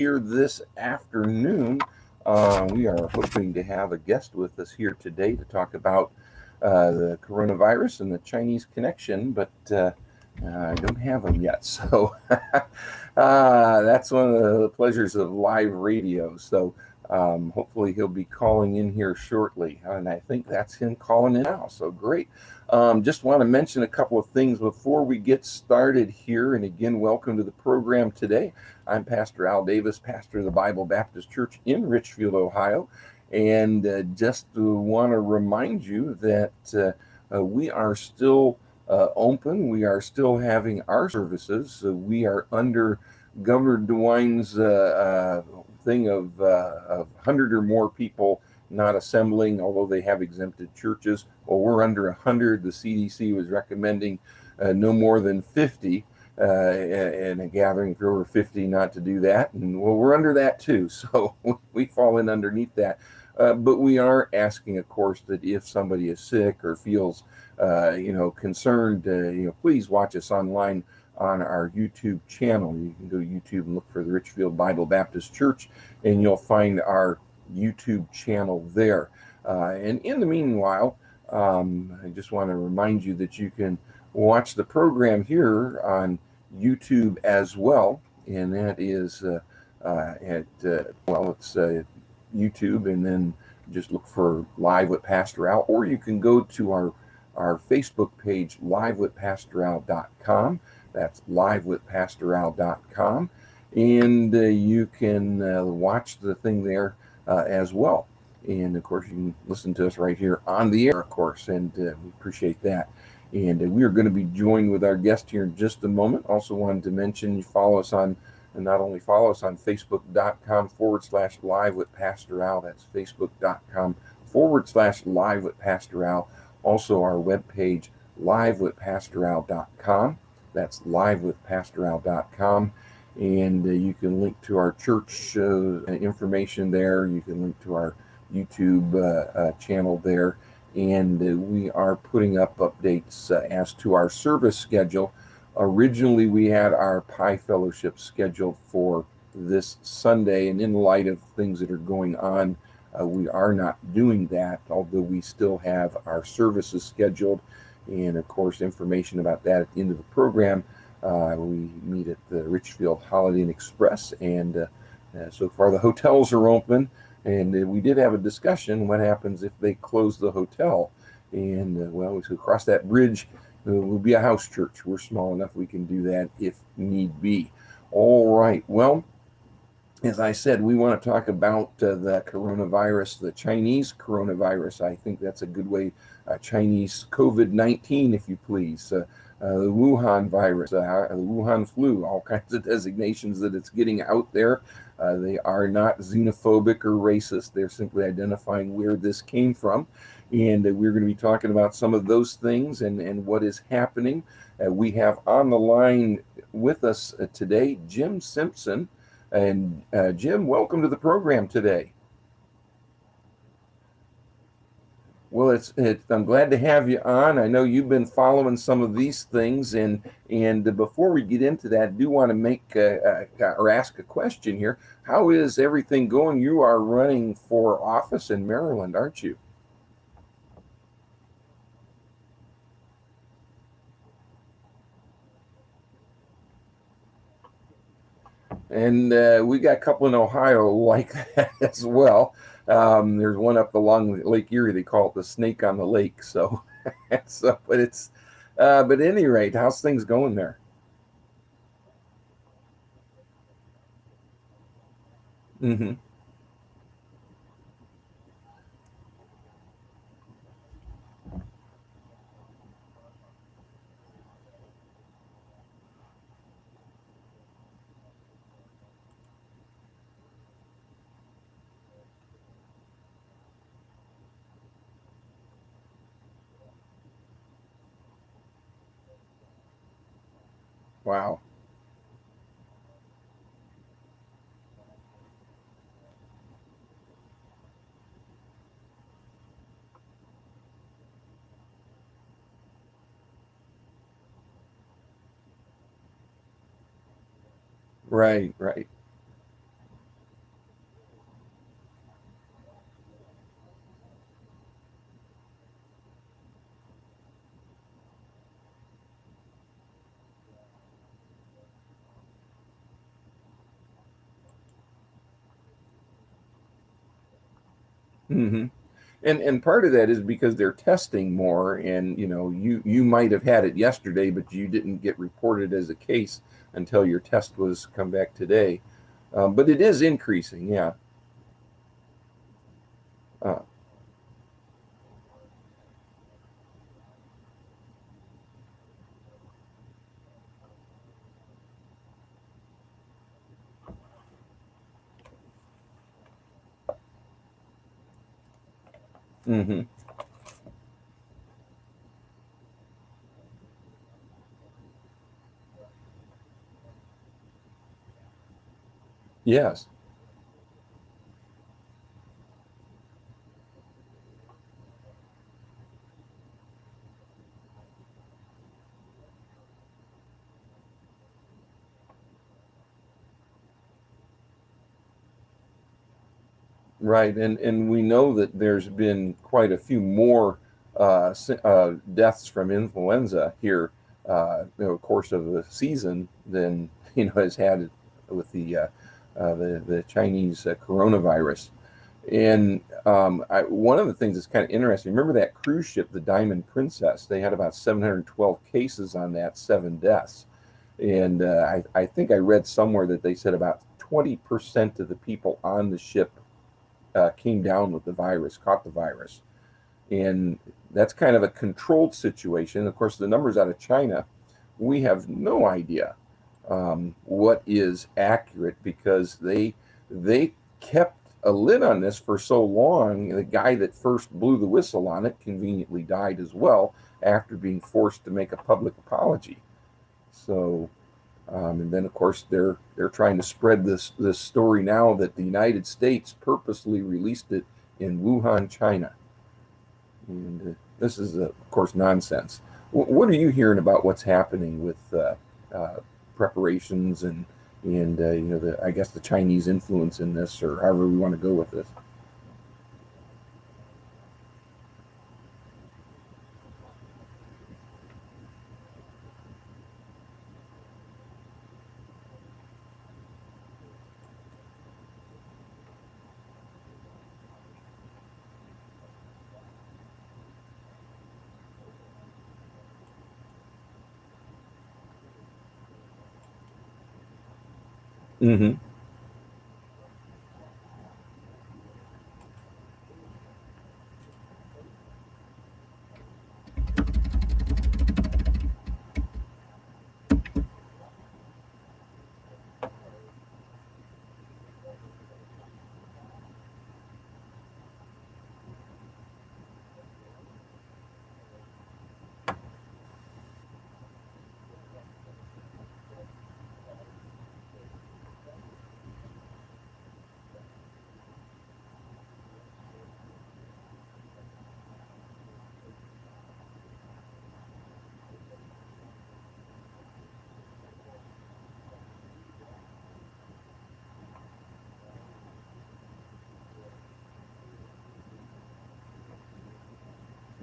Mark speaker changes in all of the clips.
Speaker 1: here this afternoon. We are hoping to have a guest with us here today to talk about the coronavirus and the Chinese connection, but I don't have him yet. So that's one of the pleasures of live radio. So hopefully he'll be calling in here shortly. And I think that's him calling in now. So great. Just want to mention a couple of things before we get started here. And again, welcome to the program today. I'm Pastor Al Davis, pastor of the Bible Baptist Church in Richfield, Ohio. And just want to remind you that we are still open. We are still having our services. We are under Governor DeWine's thing of 100 or more people not assembling, although they have exempted churches. Well, we're under 100. The CDC was recommending no more than 50 and a gathering for over 50 not to do that. And well, we're under that too. So we fall in underneath that. But we are asking, of course, that if somebody is sick or feels, concerned, please watch us online on our YouTube channel. You can go to YouTube and look for the Richfield Bible Baptist Church, and you'll find our YouTube channel there. And in the meanwhile, I just want to remind you that you can watch the program here on YouTube as well, and that is it's YouTube, and then just look for Live with Pastor Al, or you can go to our Facebook page, livewithpastoral.com. That's livewithpastoral.com, and you can watch the thing there as well. And of course, you can listen to us right here on the air, of course, and we appreciate that. And we are going to be joined with our guest here in just a moment. Also wanted to mention you follow us on, and not only follow us on Facebook.com/live with Pastor Al. That's Facebook.com/live with Pastor Al. Also our webpage, livewithpastoral.com. That's livewithpastoral.com. And you can link to our church information there. You can link to our YouTube channel there. And we are putting up updates as to our service schedule. Originally, we had our Pi Fellowship scheduled for this Sunday, and in light of things that are going on, we are not doing that, although we still have our services scheduled. And of course, information about that at the end of the program. We meet at the Richfield Holiday Inn Express, and so far the hotels are open. And we did have a discussion, what happens if they close the hotel? And we should cross that bridge. We'll be a house church. We're small enough we can do that if need be. All right. Well, as I said, we want to talk about the coronavirus, the Chinese coronavirus. I think that's a good way, Chinese COVID-19, if you please. The Wuhan virus, the Wuhan flu, all kinds of designations that it's getting out there. They are not xenophobic or racist. They're simply identifying where this came from. And we're going to be talking about some of those things and what is happening. We have on the line with us today Jim Simpson. And Jim, welcome to the program today. Well, I'm glad to have you on. I know you've been following some of these things, and before we get into that, I do want to make or ask a question here. How is everything going? You are running for office in Maryland, aren't you? And we got a couple in Ohio like that as well. There's one up along Lake Erie. They call it the snake on the lake. So, but at any rate, how's things going there? Mm-hmm. Wow. Right, right. Hmm. And part of that is because they're testing more, and you might have had it yesterday, but you didn't get reported as a case until your test was come back today. But it is increasing, yeah. Uh, hmm. Yes. Right, and we know that there's been quite a few more deaths from influenza here, course of the season than has had with the Chinese coronavirus. And one of the things that's kind of interesting. Remember that cruise ship, the Diamond Princess? They had about 712 cases on that, 7 deaths. And I think I read somewhere that they said about 20% of the people on the ship came down with the virus, caught the virus. And that's kind of a controlled situation. Of course, the numbers out of China, we have no idea what is accurate because they kept a lid on this for so long. The guy that first blew the whistle on it conveniently died as well after being forced to make a public apology. So and then, of course, they're trying to spread this story now that the United States purposely released it in Wuhan, China, and this is, of course, nonsense. What are you hearing about what's happening with preparations and I guess the Chinese influence in this, or however we want to go with this? Mm-hmm.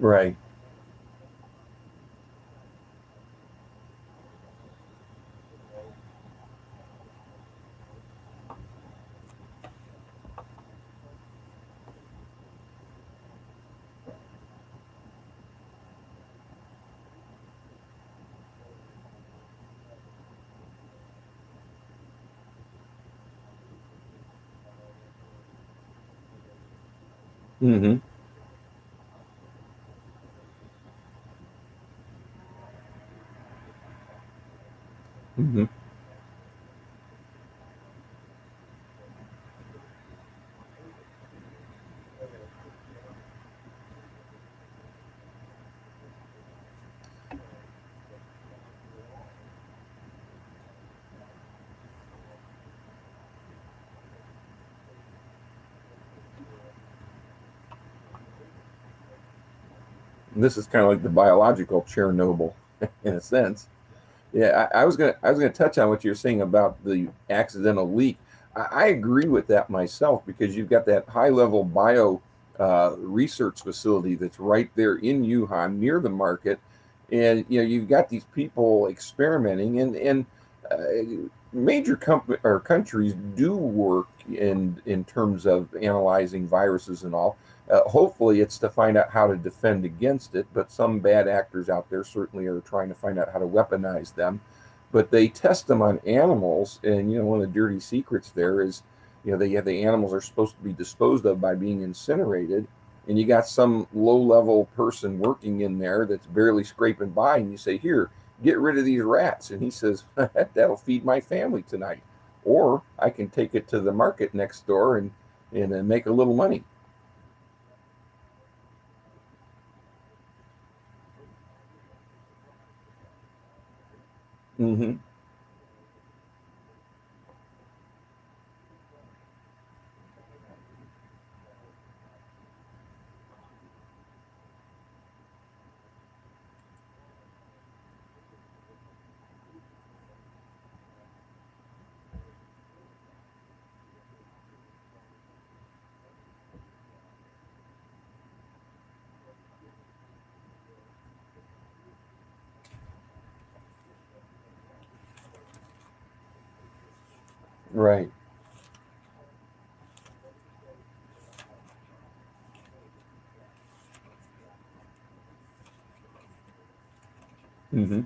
Speaker 1: Right. Mm-hmm. Mm-hmm. This is kind of like the biological Chernobyl in a sense. Yeah, I was gonna touch on what you're saying about the accidental leak. I agree with that myself because you've got that high level bio research facility that's right there in Wuhan near the market, and you've got these people experimenting, and major or countries do work in terms of analyzing viruses and all. Hopefully, it's to find out how to defend against it. But some bad actors out there certainly are trying to find out how to weaponize them. But they test them on animals, and one of the dirty secrets there is, they have the animals are supposed to be disposed of by being incinerated, and you got some low-level person working in there that's barely scraping by, and you say, "Here, get rid of these rats," and he says, "That'll feed my family tonight, or I can take it to the market next door and make a little money." Mm-hmm. Right. Mm-hmm.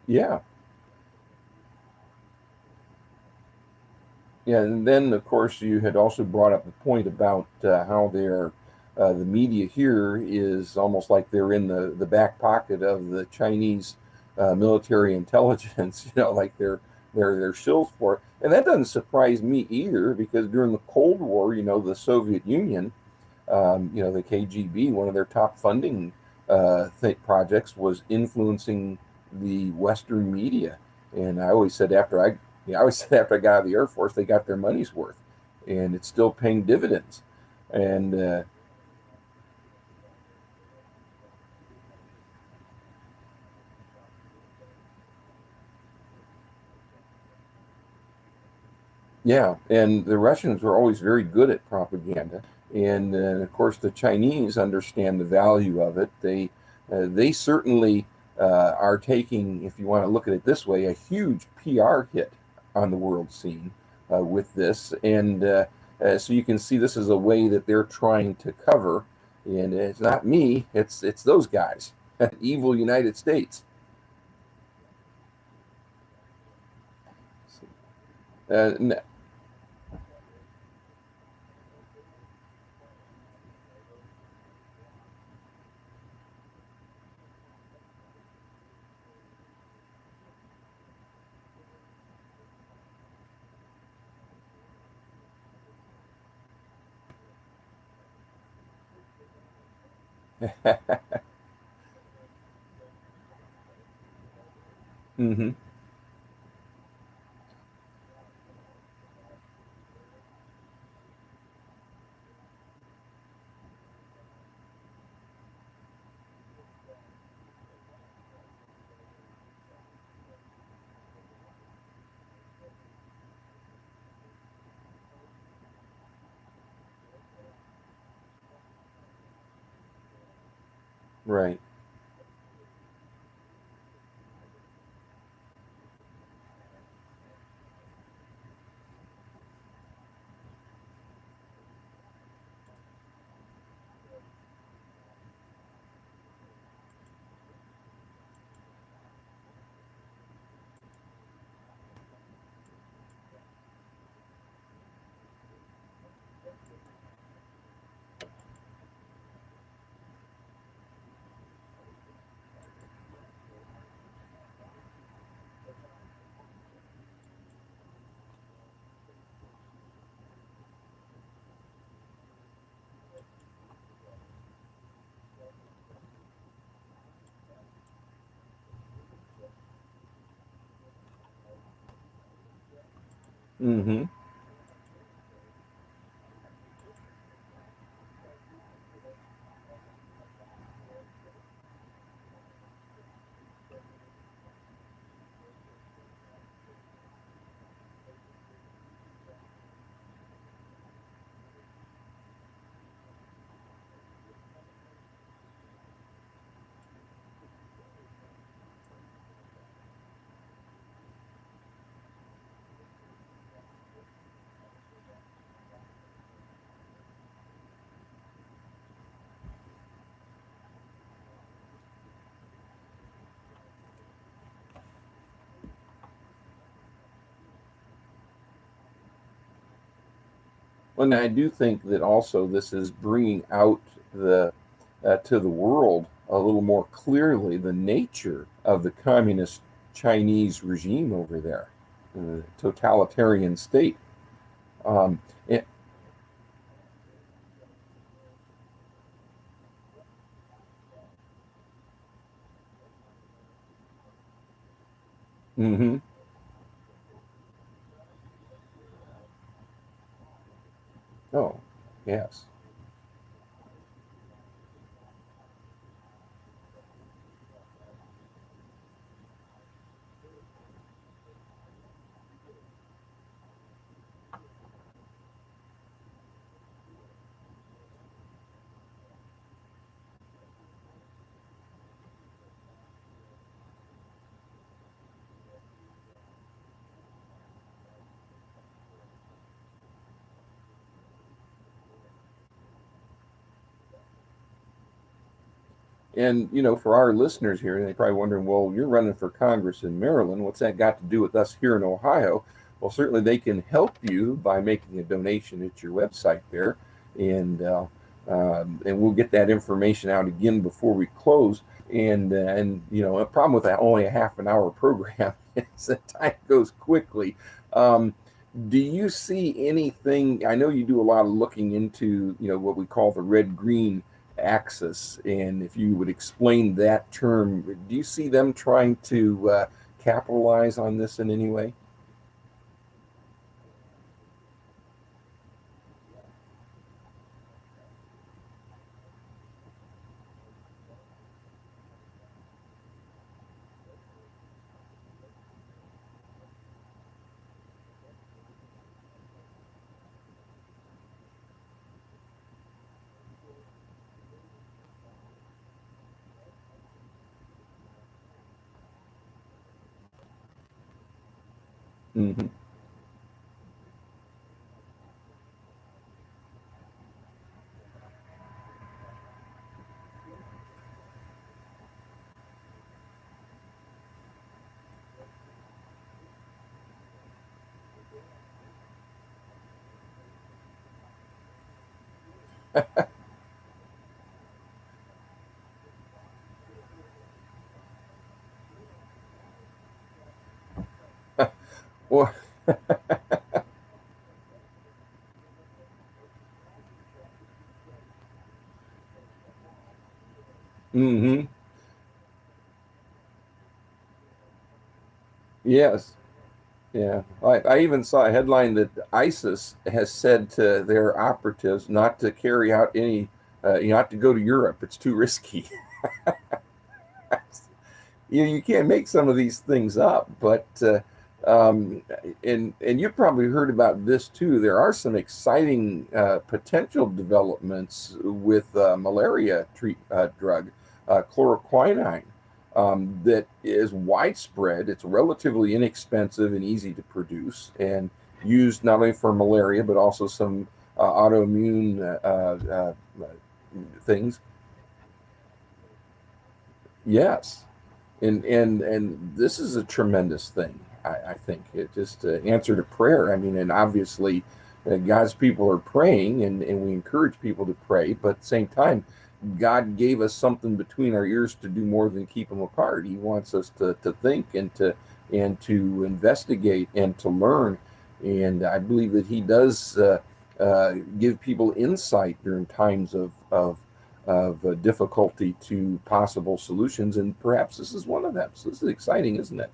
Speaker 1: Yeah. Yeah, and then of course you had also brought up the point about how the media here is almost like they're in the back pocket of the Chinese military intelligence. Like they're shills for it, and that doesn't surprise me either because during the Cold War, the Soviet Union, the KGB, one of their top funding projects was influencing the Western media. And I always said after I got out of the Air Force, they got their money's worth, and it's still paying dividends. And yeah, and the Russians were always very good at propaganda, and of course the Chinese understand the value of it. They certainly are taking, if you want to look at it this way, a huge PR hit on the world scene with this, and so you can see this is a way that they're trying to cover. And it's not me; it's those guys, evil United States. Uh, hmm. Right. Hmm. And I do think that also this is bringing out the to the world a little more clearly the nature of the communist Chinese regime over there, the totalitarian state. Um, it, hmm. Oh, yes. And for our listeners here, they're probably wondering, well, you're running for Congress in Maryland. What's that got to do with us here in Ohio? Well, certainly they can help you by making a donation at your website there, and we'll get that information out again before we close. And a problem with that only a half an hour program is that time goes quickly. Um, do you see anything? I know you do a lot of looking into what we call the red green axis, and if you would explain that term, do you see them trying to capitalize on this in any way? Hmm. Well, hmm, yes, yeah. I even saw a headline that ISIS has said to their operatives not to carry out any, not to go to Europe. It's too risky. You can't make some of these things up, but um, and you've probably heard about this too. There are some exciting potential developments with malaria drug, chloroquine, that is widespread. It's relatively inexpensive and easy to produce, and used not only for malaria but also some autoimmune things. Yes. And this is a tremendous thing. I think it just answer to prayer. I mean, and obviously, God's people are praying, and we encourage people to pray. But at the same time, God gave us something between our ears to do more than keep them apart. He wants us to think and to investigate and to learn. And I believe that He does give people insight during times of difficulty to possible solutions, and perhaps this is one of them. So this is exciting, isn't it?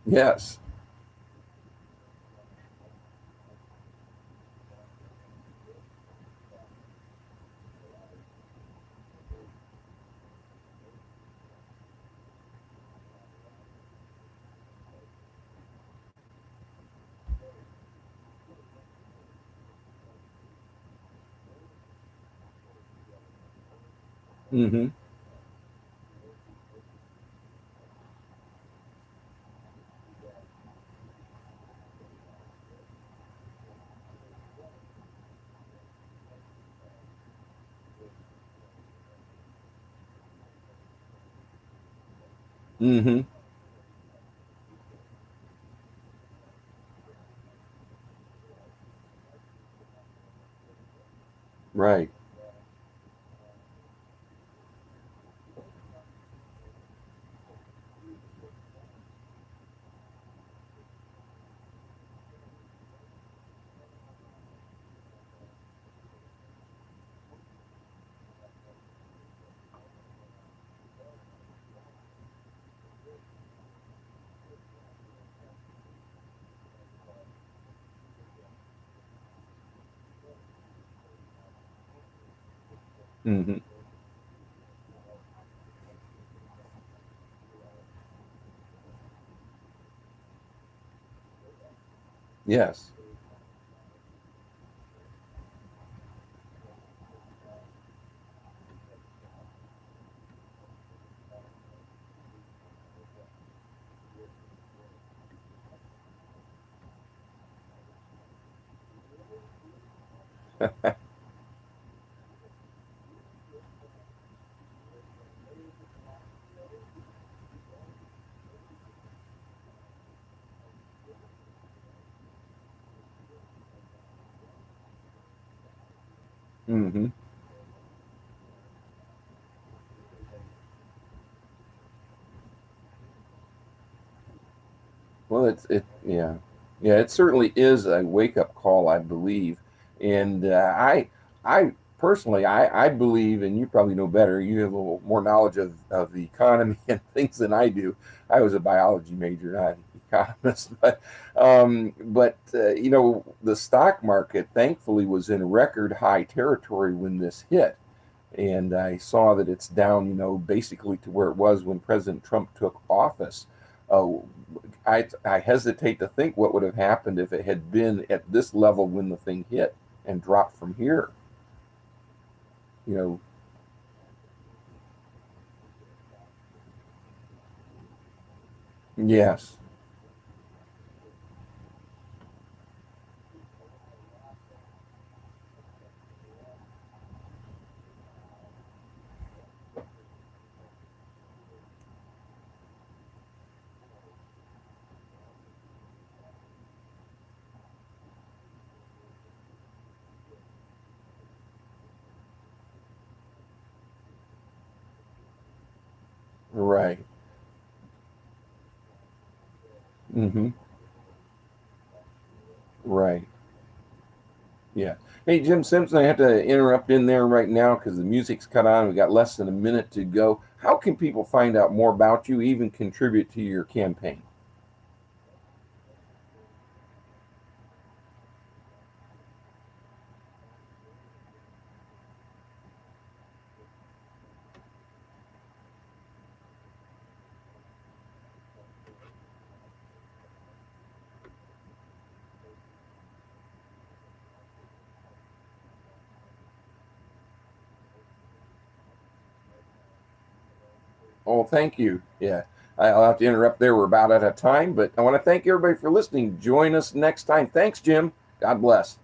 Speaker 1: Yes. Mm-hmm. Mm-hmm. Right. Hmm. Yes. Hmm. Well, yeah, yeah. It certainly is a wake up call, I believe, and I personally, I believe, and you probably know better. You have a little more knowledge of the economy and things than I do. I was a biology major, not an economist, but you know, the stock market thankfully was in record high territory when this hit, and I saw that it's down, you know, basically to where it was when President Trump took office. Uh, I hesitate to think what would have happened if it had been at this level when the thing hit and dropped from here. You know, yes, right, mm-hmm, right, yeah. Hey, Jim Simpson, I have to interrupt in there right now because the music's cut on. We got less than a minute to go. How can people find out more about you, even contribute to your campaign? Oh, thank you. Yeah. I'll have to interrupt there. We're about out of time, but I want to thank everybody for listening. Join us next time. Thanks, Jim. God bless.